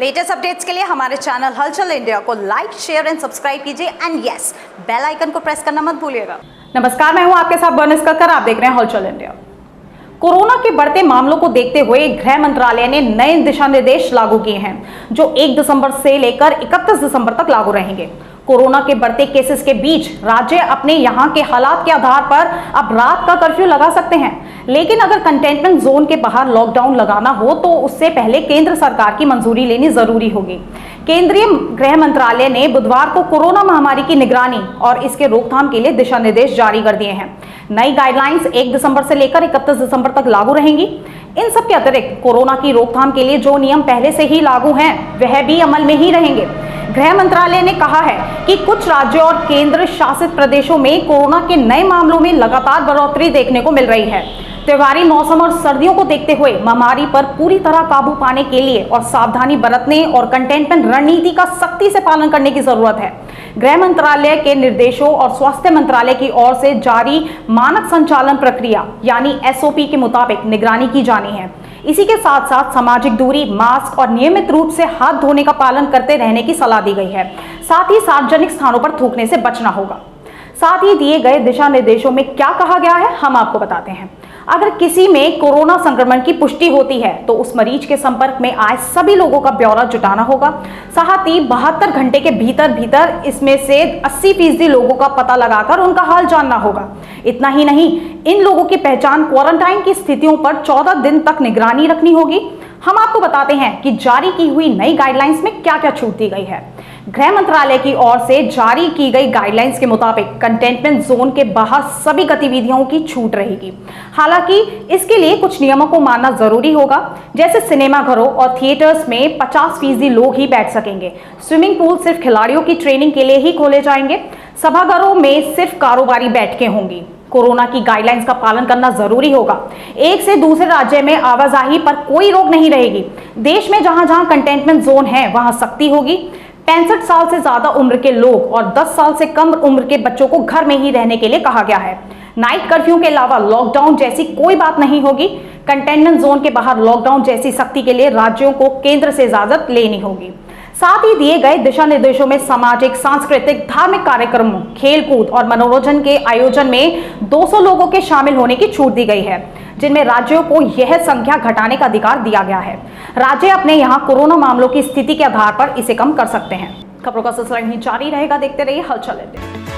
Latest updates के लिए हमारे चैनल हलचल इंडिया को लाइक, शेयर एंड सब्सक्राइब कीजिए एंड यस, बेल आइकन को प्रेस करना मत भूलिएगा। नमस्कार, मैं हूं आपके साथ बर्निस कक्कर, आप देख रहे हैं हलचल इंडिया। कोरोना के बढ़ते मामलों को देखते हुए गृह मंत्रालय ने नए दिशा निर्देश लागू किए हैं जो 1 दिसंबर से लेकर 31 दिसंबर तक लागू रहेंगे। कोरोना के बढ़ते केसेस के बीच राज्य अपने यहाँ के हालात के आधार पर अब रात का कर्फ्यू लगा सकते हैं, लेकिन अगर कंटेनमेंट जोन के बाहर लॉकडाउन लगाना हो तो उससे पहले केंद्र सरकार की मंजूरी लेनी जरूरी होगी। केंद्रीय गृह मंत्रालय ने बुधवार को कोरोना महामारी की निगरानी और इसके रोकथाम के लिए दिशा निर्देश जारी कर दिए हैं। नई गाइडलाइंस 1 दिसंबर से लेकर 31 दिसंबर तक लागू रहेंगी। इन सब के अतिरिक्त कोरोना की रोकथाम के लिए जो नियम पहले से ही लागू हैं वह भी अमल में ही रहेंगे। गृह मंत्रालय ने कहा है कि कुछ राज्यों और केंद्र शासित प्रदेशों में कोरोना के नए मामलों में लगातार बढ़ोतरी देखने को मिल रही है। त्योहारी मौसम और सर्दियों को देखते हुए महामारी पर पूरी तरह काबू पाने के लिए और सावधानी बरतने और कंटेनमेंट रणनीति का सख्ती से पालन करने की जरूरत है। गृह मंत्रालय के निर्देशों और स्वास्थ्य मंत्रालय की ओर से जारी मानक संचालन प्रक्रिया यानी SOP के मुताबिक निगरानी की जानी है। इसी के साथ साथ सामाजिक दूरी, मास्क और नियमित रूप से हाथ धोने का पालन करते रहने की सलाह दी गई है। साथ ही सार्वजनिक स्थानों पर थूकने से बचना होगा। साथ ही दिए गए दिशा निर्देशों में क्या कहा गया है हम आपको बताते हैं। अगर किसी में कोरोना संक्रमण की पुष्टि होती है तो उस मरीज के संपर्क में आए सभी लोगों का ब्यौरा जुटाना होगा। साथ ही 72 घंटे के भीतर इसमें से 80% लोगों का पता लगाकर उनका हाल जानना होगा। इतना ही नहीं, इन लोगों की पहचान क्वारंटाइन की स्थितियों पर 14 दिन तक निगरानी रखनी होगी। हम आपको बताते हैं कि जारी की हुई नई गाइडलाइंस में क्या क्या छूट दी गई है। गृह मंत्रालय की ओर से जारी की गई गाइडलाइंस के मुताबिक कंटेनमेंट जोन के बाहर सभी गतिविधियों की छूट रहेगी। हालांकि इसके लिए कुछ नियमों को मानना जरूरी होगा, जैसे सिनेमा घरों और थिएटर्स में 50% लोग ही बैठ सकेंगे। स्विमिंग पूल सिर्फ खिलाड़ियों की ट्रेनिंग के लिए ही खोले जाएंगे। सभाघरों में सिर्फ कारोबारी बैठकें होंगी। कोरोना की गाइडलाइंस का पालन करना जरूरी होगा। एक से दूसरे राज्य में आवाजाही पर कोई रोक नहीं रहेगी। देश में जहां जहां कंटेनमेंट जोन है वहां सख्ती होगी। 65 साल से ज्यादा उम्र के लोग और 10 साल से कम उम्र के बच्चों को घर में ही रहने के लिए कहा गया है। नाइट कर्फ्यू के अलावा लॉकडाउन जैसी कोई बात नहीं होगी। कंटेनमेंट जोन के बाहर लॉकडाउन जैसी सख्ती के लिए राज्यों को केंद्र से इजाजत लेनी होगी। साथ ही दिए गए दिशा निर्देशों में सामाजिक, सांस्कृतिक, धार्मिक कार्यक्रमों, खेलकूद और मनोरंजन के आयोजन में 200 लोगों के शामिल होने की छूट दी गई है, जिनमें राज्यों को यह संख्या घटाने का अधिकार दिया गया है। राज्य अपने यहाँ कोरोना मामलों की स्थिति के आधार पर इसे कम कर सकते हैं। खबरों का सिलसिला यहीं जारी रहेगा, देखते रहिए हलचल इंडिया।